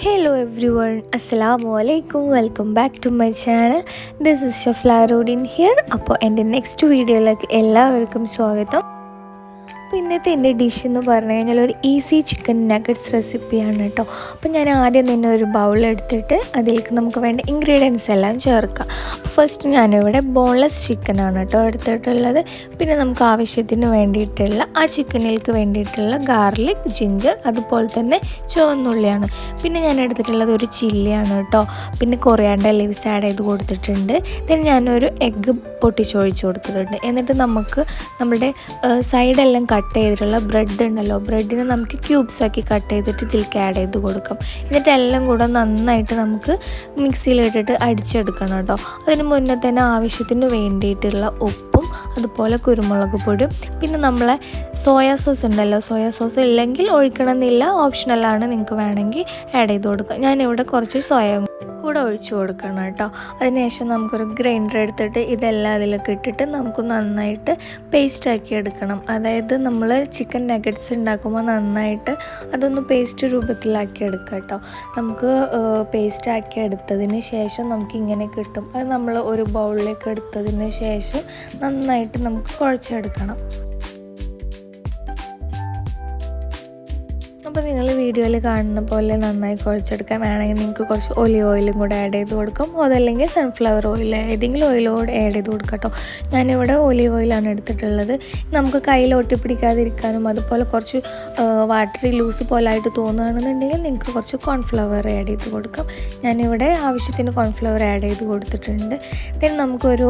Hello everyone, Assalamu alaikum, welcome back to my channel. This is Shafla Rodin here. അപ്പോൾ എൻ്റെ next വീഡിയോയിലേക്ക് എല്ലാവർക്കും സ്വാഗതം. അപ്പോൾ ഇന്നത്തെ എൻ്റെ ഡിഷ് എന്ന് പറഞ്ഞു കഴിഞ്ഞാൽ ഒരു ഈസി ചിക്കൻ നഗറ്റ്സ് റെസിപ്പിയാണ് കേട്ടോ. അപ്പോൾ ഞാൻ ആദ്യം തന്നെ ഒരു ബൗൾ എടുത്തിട്ട് അതിലേക്ക് നമുക്ക് വേണ്ട ഇൻഗ്രീഡിയൻസ് എല്ലാം ചേർക്കാം. ഫസ്റ്റ് ഞാനിവിടെ ബോൺലെസ് ചിക്കനാണ് കേട്ടോ എടുത്തിട്ടുള്ളത്. പിന്നെ നമുക്ക് ആവശ്യത്തിന് വേണ്ടിയിട്ടുള്ള ആ ചിക്കനിലേക്ക് വേണ്ടിയിട്ടുള്ള ഗാർലിക്, ജിഞ്ചർ, അതുപോലെ തന്നെ ചുവന്നുള്ളിയാണ്. പിന്നെ ഞാൻ എടുത്തിട്ടുള്ളത് ഒരു ചില്ലിയാണ് കേട്ടോ. പിന്നെ കൊറിയാണ്ടർ ലീവ്സ് ആഡ് ചെയ്ത് കൊടുത്തിട്ടുണ്ട്. then ഞാനൊരു എഗ്ഗ് പൊട്ടിച്ചൊഴിച്ച് കൊടുത്തിട്ടുണ്ട്. എന്നിട്ട് നമുക്ക് നമ്മുടെ സൈഡെല്ലാം കട്ട് ചെയ്തിട്ടുള്ള ബ്രെഡ് ഉണ്ടല്ലോ, ബ്രെഡിനെ നമുക്ക് ക്യൂബ്സാക്കി കട്ട് ചെയ്തിട്ട് ഇതിലേക്ക് ആഡ് ചെയ്ത് കൊടുക്കാം. എന്നിട്ട് എല്ലാം കൂടെ നന്നായിട്ട് നമുക്ക് മിക്സിയിലിട്ടിട്ട് അടിച്ചെടുക്കണം കേട്ടോ. അതിന് മുന്നേ തന്നെ ആവശ്യത്തിന് വേണ്ടിയിട്ടുള്ള ഉപ്പും അതുപോലെ കുരുമുളക് പൊടിയും പിന്നെ നമ്മളെ സോയാ സോസ് ഉണ്ടല്ലോ, സോയാ സോസ് ഇല്ലെങ്കിൽ ഒഴിക്കണമെന്നില്ല, ഓപ്ഷണലാണ്, നിങ്ങൾക്ക് വേണമെങ്കിൽ ആഡ് ചെയ്ത് കൊടുക്കാം. ഞാനിവിടെ കുറച്ച് സോയ കൂടെ ഒഴിച്ചു കൊടുക്കണം കേട്ടോ. അതിനുശേഷം നമുക്കൊരു ഗ്രൈൻഡർ എടുത്തിട്ട് ഇതെല്ലാം അതിലൊക്കെ ഇട്ടിട്ട് നമുക്ക് നന്നായിട്ട് പേസ്റ്റാക്കി എടുക്കണം. അതായത് നമ്മൾ ചിക്കൻ നഗറ്റ്സ് ഉണ്ടാക്കുമ്പോൾ നന്നായിട്ട് അതൊന്ന് പേസ്റ്റ് രൂപത്തിലാക്കി എടുക്കാം കേട്ടോ. നമുക്ക് പേസ്റ്റാക്കി എടുത്തതിന് ശേഷം നമുക്ക് ഇങ്ങനെ കിട്ടും. അത് നമ്മൾ ഒരു ബൗളിലേക്ക് എടുത്തതിന് ശേഷം നന്നായിട്ട് നമുക്ക് കുഴച്ചെടുക്കണം. അപ്പോൾ നിങ്ങൾ വീഡിയോയിൽ കാണുന്ന പോലെ നന്നായി കുഴച്ചെടുക്കാൻ വേണമെങ്കിൽ നിങ്ങൾക്ക് കുറച്ച് ഒലിവ് ഓയിലും കൂടെ ആഡ് ചെയ്ത് കൊടുക്കും. അതല്ലെങ്കിൽ സൺഫ്ലവർ ഓയിൽ, ഏതെങ്കിലും ഓയിലോട് ആഡ് ചെയ്ത് കൊടുക്കാം കേട്ടോ. ഞാനിവിടെ ഒലിവ് ഓയിലാണ് എടുത്തിട്ടുള്ളത്. നമുക്ക് കയ്യിൽ ഒട്ടിപ്പിടിക്കാതിരിക്കാനും അതുപോലെ കുറച്ച് വാട്ടറി ലൂസ് പോലായിട്ട് തോന്നുകയാണെന്നുണ്ടെങ്കിൽ നിങ്ങൾക്ക് കുറച്ച് കോൺഫ്ലവർ ആഡ് ചെയ്ത് കൊടുക്കാം. ഞാനിവിടെ ആവശ്യത്തിന് കോൺഫ്ലവർ ആഡ് ചെയ്ത് കൊടുത്തിട്ടുണ്ട്. then നമുക്കൊരു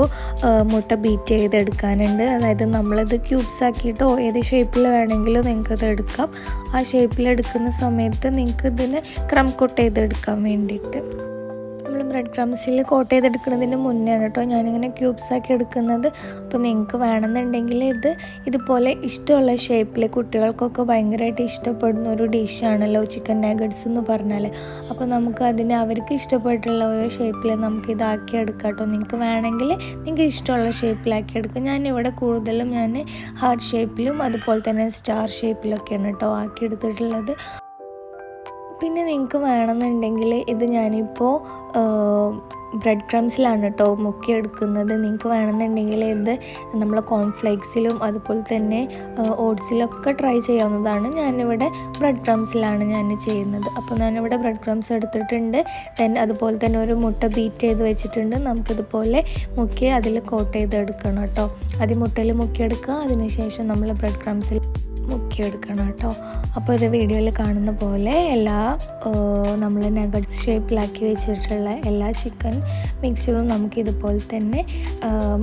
മുട്ട ബീറ്റ് ചെയ്തെടുക്കാനുണ്ട്. അതായത് നമ്മളിത് ക്യൂബ്സ് ആക്കിയിട്ടോ ഏത് ഷേപ്പിൽ വേണമെങ്കിലും നിങ്ങൾക്കത് എടുക്കാം. ആ ഷേപ്പിൽ എടുക്കുന്ന സമയത്ത് നിങ്ങൾക്ക് ഇതിന് ക്രം കോട്ട് ചെയ്തെടുക്കാൻ വേണ്ടിയിട്ട് നമ്മൾ ബ്രെഡ് ക്രംസിൽ കോട്ട് ചെയ്തെടുക്കുന്നതിന് മുന്നെയാണ് കേട്ടോ ഞാനിങ്ങനെ ക്യൂബ്സാക്കി എടുക്കുന്നത്. അപ്പോൾ നിങ്ങൾക്ക് വേണമെന്നുണ്ടെങ്കിൽ ഇതുപോലെ ഇഷ്ടമുള്ള ഷേപ്പിൽ കുട്ടികൾക്കൊക്കെ ഭയങ്കരമായിട്ട് ഇഷ്ടപ്പെടുന്ന ഒരു ഡിഷാണല്ലോ ചിക്കൻ നഗറ്റ്സ് എന്ന് പറഞ്ഞാൽ. അപ്പോൾ നമുക്ക് അതിന് അവർക്ക് ഇഷ്ടപ്പെട്ടുള്ള ഓരോ ഷേപ്പിൽ നമുക്ക് ഇതാക്കി എടുക്കാം കേട്ടോ. നിങ്ങൾക്ക് വേണമെങ്കിൽ നിങ്ങൾക്ക് ഇഷ്ടമുള്ള ഷേപ്പിലാക്കി എടുക്കാം. ഞാനിവിടെ കൂടുതലും ഞാൻ ഹാർട്ട് ഷേപ്പിലും അതുപോലെ തന്നെ സ്റ്റാർ ഷേപ്പിലൊക്കെയാണ് കേട്ടോ ആക്കിയെടുത്തിട്ടുള്ളത്. പിന്നെ നിങ്ങൾക്ക് വേണമെന്നുണ്ടെങ്കിൽ ഇത് ഞാനിപ്പോൾ ബ്രെഡ് ക്രംസിലാണ് കേട്ടോ മുക്കിയെടുക്കുന്നത്. നിങ്ങൾക്ക് വേണമെന്നുണ്ടെങ്കിൽ ഇത് നമ്മൾ കോൺഫ്ലേക്സിലും അതുപോലെ തന്നെ ഓട്സിലൊക്കെ ട്രൈ ചെയ്യാവുന്നതാണ്. ഞാനിവിടെ ബ്രെഡ് ക്രംസിലാണ് ഞാൻ ചെയ്യുന്നത്. അപ്പോൾ ഞാനിവിടെ ബ്രെഡ് ക്രംസ് എടുത്തിട്ടുണ്ട്. then അതുപോലെ തന്നെ ഒരു മുട്ട ബീറ്റ് ചെയ്ത് വെച്ചിട്ടുണ്ട്. നമുക്കിതുപോലെ മുക്കി അതിൽ കോട്ട് ചെയ്തെടുക്കണം കേട്ടോ. ആദ്യം മുട്ടയിൽ മുക്കിയെടുക്കുക, അതിനുശേഷം നമ്മൾ ബ്രെഡ് ക്രംസിൽ മുക്കിയെടുക്കണം കേട്ടോ. അപ്പോൾ ഇത് വീഡിയോയിൽ കാണുന്ന പോലെ എല്ലാ നമ്മൾ നഗറ്റ്സ് ഷേപ്പിലാക്കി വെച്ചിട്ടുള്ള എല്ലാ ചിക്കൻ മിക്സറും നമുക്ക് ഇതുപോലെ തന്നെ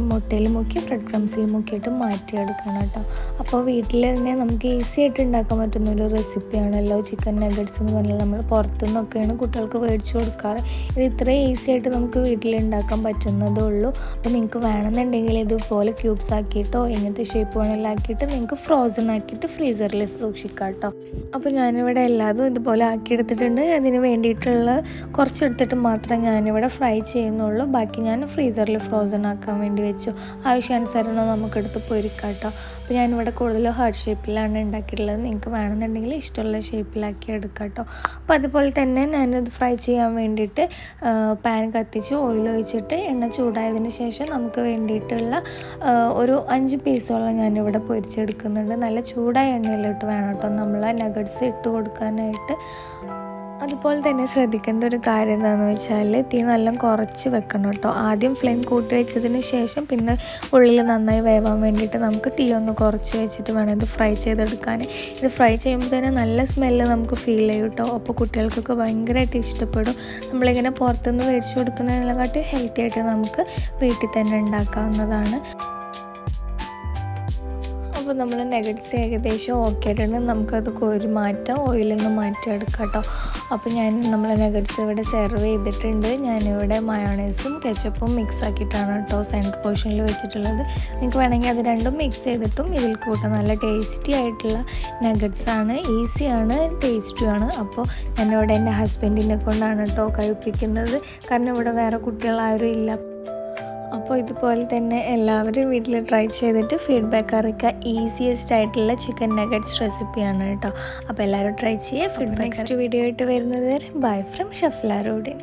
മുട്ടയിൽ മുക്കി ബ്രെഡ് ക്രംസിൽ മുക്കിയിട്ട് മാറ്റിയെടുക്കണം കേട്ടോ. അപ്പോൾ വീട്ടിൽ തന്നെ നമുക്ക് ഈസി ആയിട്ട് ഉണ്ടാക്കാൻ പറ്റുന്ന ഒരു റെസിപ്പിയാണല്ലോ ചിക്കൻ നഗറ്റ്സ് എന്ന് പറഞ്ഞാൽ. നമ്മൾ പുറത്തുനിന്നൊക്കെയാണ് കുട്ടികൾക്ക് മേടിച്ച് കൊടുക്കാറ്. ഇത് ഇത്രയും ഈസി ആയിട്ട് നമുക്ക് വീട്ടിൽ ഉണ്ടാക്കാൻ പറ്റുന്നതേ ഉള്ളൂ. അപ്പോൾ നിങ്ങൾക്ക് വേണമെന്നുണ്ടെങ്കിൽ ഇതുപോലെ ക്യൂബ്സ് ആക്കിയിട്ടോ ഇങ്ങനത്തെ ഷേപ്പ് വേണമെങ്കിലാക്കിയിട്ട് നിങ്ങൾക്ക് ഫ്രോസൺ ആക്കിയിട്ട് ഫ്രീസറിൽ സൂക്ഷിക്കാം കേട്ടോ. അപ്പോൾ ഞാനിവിടെ എല്ലാതും ഇതുപോലെ ആക്കിയെടുത്തിട്ടുണ്ട്. അതിന് വേണ്ടിയിട്ടുള്ള കുറച്ചെടുത്തിട്ട് മാത്രം ഞാനിവിടെ ഫ്രൈ ചെയ്യുന്നുള്ളൂ. ബാക്കി ഞാൻ ഫ്രീസറിൽ ഫ്രോസൺ ആക്കാൻ വേണ്ടി വെച്ചു. ആവശ്യാനുസരണം നമുക്കെടുത്ത് പൊരിക്കാം കേട്ടോ. അപ്പോൾ ഞാനിവിടെ കൂടുതലും ഹാർട്ട് ഷേപ്പിലാണ് ഉണ്ടാക്കിയിട്ടുള്ളത്. നിങ്ങൾക്ക് വേണമെന്നുണ്ടെങ്കിൽ ഇഷ്ടമുള്ള ഷേപ്പിലാക്കി എടുക്കാം കേട്ടോ. അപ്പോൾ അതുപോലെ തന്നെ ഞാനിത് ഫ്രൈ ചെയ്യാൻ വേണ്ടിയിട്ട് പാൻ കത്തിച്ച് ഓയിൽ ഒഴിച്ചിട്ട് എണ്ണ ചൂടായതിന് ശേഷം നമുക്ക് വേണ്ടിയിട്ടുള്ള ഒരു 5 പീസോളം ഞാനിവിടെ പൊരിച്ചെടുക്കുന്നുണ്ട്. നല്ല ചൂടായ എണ്ണയിലിട്ട് വേണം കേട്ടോ നമ്മൾ നഗറ്റ്സ് ഇട്ട് കൊടുക്കാനായിട്ട്. അതുപോലെ തന്നെ ശ്രദ്ധിക്കേണ്ട ഒരു കാര്യം എന്താണെന്ന് വെച്ചാൽ തീ നല്ല കുറച്ച് വെക്കണം കേട്ടോ. ആദ്യം ഫ്ലെയിം കൂട്ടി വെച്ചതിന് ശേഷം പിന്നെ ഉള്ളിൽ നന്നായി വേവാൻ വേണ്ടിയിട്ട് നമുക്ക് തീ ഒന്ന് കുറച്ച് വെച്ചിട്ട് വേണം ഇത് ഫ്രൈ ചെയ്തെടുക്കാൻ. ഇത് ഫ്രൈ ചെയ്യുമ്പോൾ തന്നെ നല്ല സ്മെല്ല് നമുക്ക് ഫീൽ ചെയ്യും കേട്ടോ. അപ്പോൾ കുട്ടികൾക്കൊക്കെ ഭയങ്കരമായിട്ട് ഇഷ്ടപ്പെടും. നമ്മളിങ്ങനെ പുറത്തുനിന്ന് മേടിച്ച് കൊടുക്കുന്നതിനെക്കാട്ടും ഹെൽത്തി ആയിട്ട് നമുക്ക് വീട്ടിൽ തന്നെ ഉണ്ടാക്കാവുന്നതാണ്. അപ്പോൾ നമ്മൾ നഗറ്റ്സ് ഏകദേശം ഓക്കെ ആയിട്ടുണ്ട്. നമുക്കത് കോരി മാറ്റാം, ഓയിലിൽ നിന്ന് മാറ്റിയെടുക്കാം കേട്ടോ. അപ്പോൾ നമ്മൾ നഗറ്റ്സ് ഇവിടെ സെർവ് ചെയ്തിട്ടുണ്ട്. ഞാനിവിടെ മയോണൈസും കെച്ചപ്പും മിക്സ് ആക്കിയിട്ടാണ് കേട്ടോ സെൻറ്റർ പോർഷനിൽ വെച്ചിട്ടുള്ളത്. നിങ്ങൾക്ക് വേണമെങ്കിൽ അത് രണ്ടും മിക്സ് ചെയ്തിട്ടും ഇതിൽ കൂട്ടാം. നല്ല ടേസ്റ്റി ആയിട്ടുള്ള നഗറ്റ്സാണ്, ഈസിയാണ്, ടേസ്റ്റിയാണ്. അപ്പോൾ ഞാനിവിടെ എൻ്റെ ഹസ്ബൻഡിനെ കൊണ്ടാണ് കേട്ടോ കഴിപ്പിക്കുന്നത്. കാരണം ഇവിടെ വേറെ കുട്ടികളാരും ഇല്ല. അപ്പോൾ ഇതുപോലെ തന്നെ എല്ലാവരും വീട്ടിൽ ട്രൈ ചെയ്തിട്ട് ഫീഡ്ബാക്ക് അറിയിക്കുക. ഈസിയസ്റ്റ് ആയിട്ടുള്ള ചിക്കൻ നഗറ്റ്സ് റെസിപ്പിയാണ് കേട്ടോ. അപ്പോൾ എല്ലാവരും ട്രൈ ചെയ്യുക. ഫീഡ്ബാക്ക് നെക്സ്റ്റ് വീഡിയോ ആയിട്ട് വരുന്നത് വരെ ബൈ ഫ്രം ഷഫ്ല റോഡിൻ.